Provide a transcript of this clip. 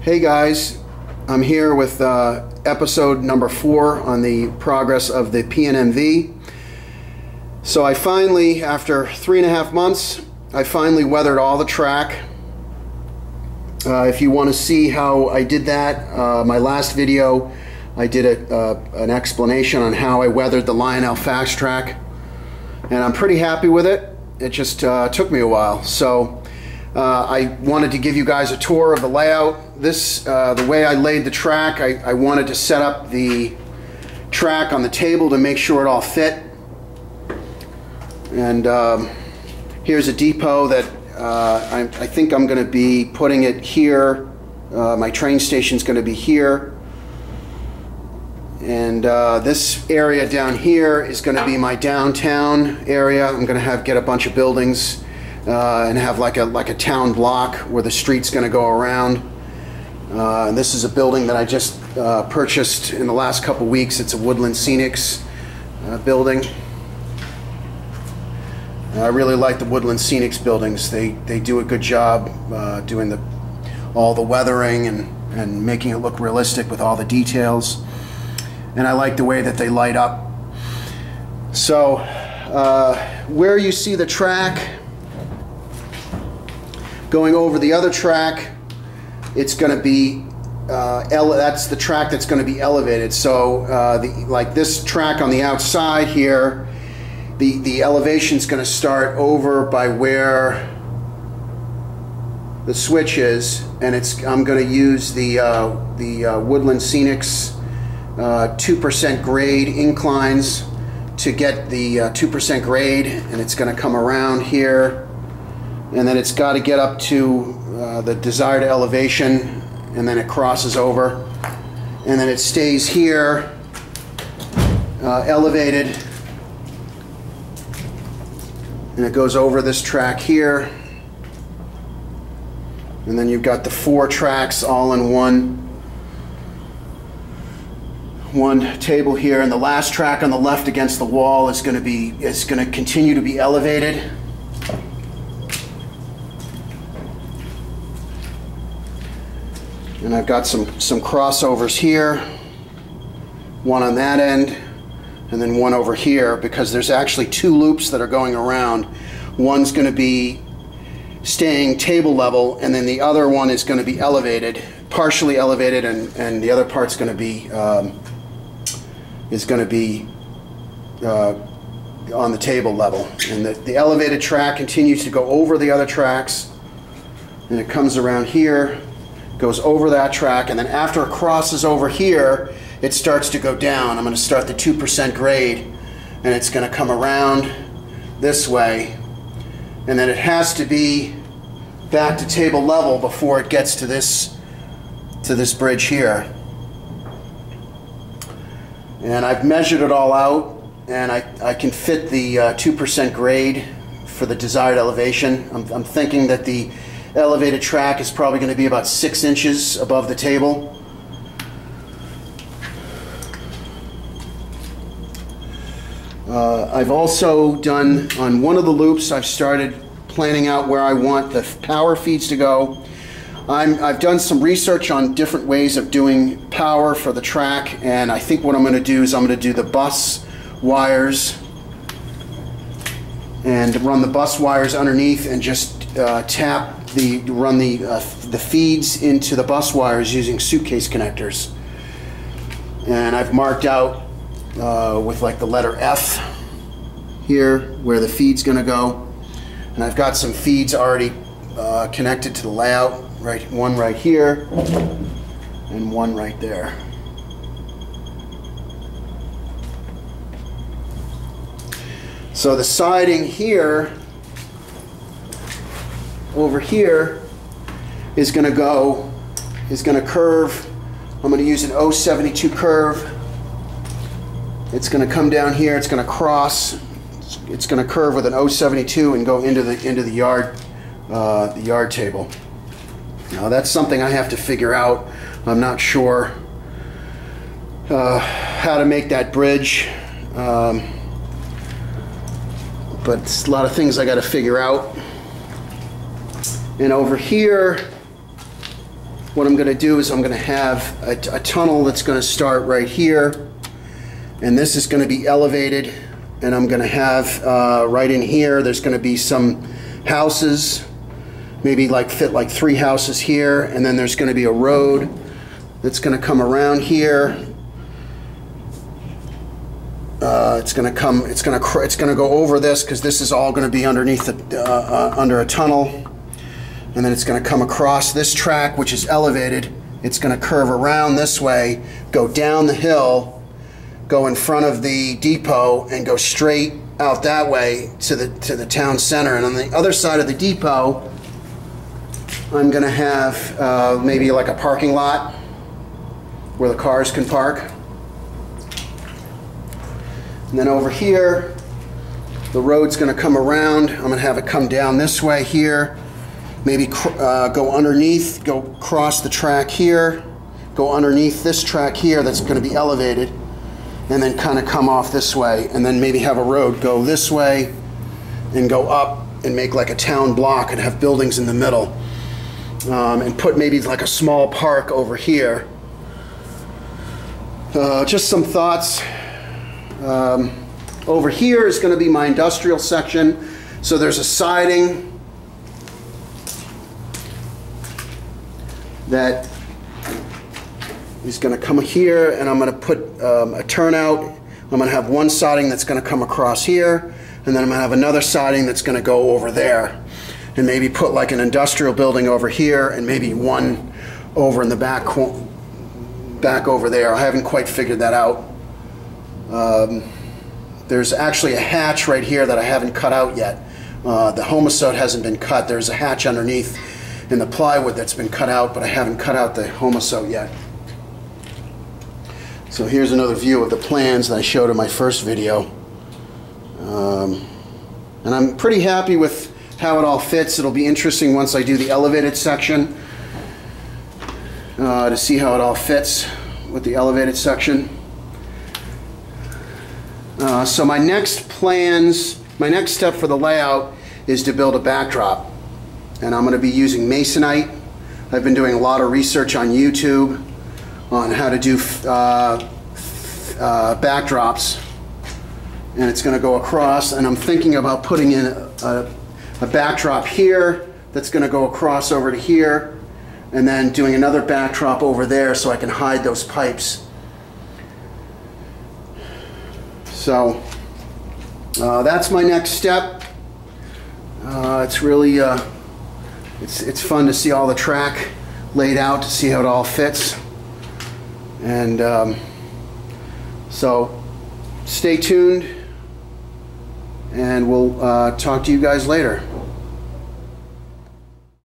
Hey guys, I'm here with episode number 4 on the progress of the P&MV. So I finally, after 3.5 months, I finally weathered all the track. If you want to see how I did that, my last video I did an explanation on how I weathered the Lionel Fastrack, and I'm pretty happy with it. It just took me a while. So I wanted to give you guys a tour of the layout. The way I laid the track, I wanted to set up the track on the table to make sure it all fit. And here's a depot that I think I'm going to be putting it here. My train station's going to be here. And this area down here is going to be my downtown area. I'm going to get a bunch of buildings and have like a town block where the street's going to go around. And this is a building that I just purchased in the last couple weeks. It's a Woodland Scenics building. I really like the Woodland Scenics buildings. They do a good job doing all the weathering and making it look realistic with all the details. And I like the way that they light up. So where you see the track going over the other track, it's going to be that's the track that's going to be elevated. So like this track on the outside here, the elevation is going to start over by where the switch is, and I'm going to use the Woodland Scenics 2% grade inclines to get the 2% grade, and it's going to come around here, and then it's got to get up to the desired elevation, and then it crosses over, and then it stays here elevated, and it goes over this track here, and then you've got the 4 tracks all in one table here, and the last track on the left against the wall is going to continue to be elevated. And I've got some crossovers here, one on that end and then one over here, because there's actually 2 loops that are going around. One's going to be staying table level, and then the other one is going to be elevated, partially elevated, and the other part's going to be on the table level. And the elevated track continues to go over the other tracks, and it comes around here, goes over that track, and then after it crosses over here, it starts to go down. I'm going to start the 2% grade, and it's going to come around this way, and then it has to be back to table level before it gets to this bridge here. And I've measured it all out, and I can fit the 2% grade for the desired elevation. I'm thinking that the elevated track is probably going to be about 6 inches above the table. I've also done, on one of the loops, I've started planning out where I want the power feeds to go. I've done some research on different ways of doing power for the track, and I think what I'm going to do is I'm going to do the bus wires and run the bus wires underneath, and just run the feeds into the bus wires using suitcase connectors. And I've marked out with like the letter F here where the feed's going to go, and I've got some feeds already connected to the layout. One right here and one right there. So the siding here, over here, is going to curve. I'm going to use an 072 curve. It's going to come down here. It's going to cross. It's going to curve with an 072 and go into the yard table. Now that's something I have to figure out. I'm not sure how to make that bridge, but it's a lot of things I got to figure out. And over here, what I'm going to do is I'm going to have a tunnel that's going to start right here, and this is going to be elevated, and I'm going to have right in here there's going to be some houses, maybe like fit like 3 houses here, and then there's going to be a road that's going to come around here. It's going to go over this because this is all going to be underneath under a tunnel, and then it's going to come across this track, which is elevated. It's going to curve around this way, go down the hill, go in front of the depot, and go straight out that way to the town center. And on the other side of the depot, I'm going to have maybe like a parking lot where the cars can park. And then over here, the road's going to come around. I'm going to have it come down this way here, maybe go underneath, go cross the track here, go underneath this track here that's going to be elevated, and then kind of come off this way, and then maybe have a road go this way and go up and make like a town block and have buildings in the middle, and put maybe like a small park over here. Just some thoughts. Over here is going to be my industrial section. So there's a siding that is going to come here, and I'm going to put a turnout. I'm going to have one siding that's going to come across here, and then I'm going to have another siding that's going to go over there, and maybe put like an industrial building over here, and maybe one over in the back over there. I haven't quite figured that out. There's actually a hatch right here that I haven't cut out yet. The homosode hasn't been cut. There's a hatch underneath in the plywood that's been cut out, but I haven't cut out the homosode yet. So here's another view of the plans that I showed in my first video. And I'm pretty happy with how it all fits. It'll be interesting once I do the elevated section to see how it all fits with the elevated section. So my next step for the layout is to build a backdrop, and I'm going to be using masonite. I've been doing a lot of research on YouTube on how to do backdrops, and it's going to go across, and I'm thinking about putting in a backdrop here that's going to go across over to here, and then doing another backdrop over there so I can hide those pipes. So that's my next step. It's really it's fun to see all the track laid out, to see how it all fits, and so stay tuned, and we'll talk to you guys later.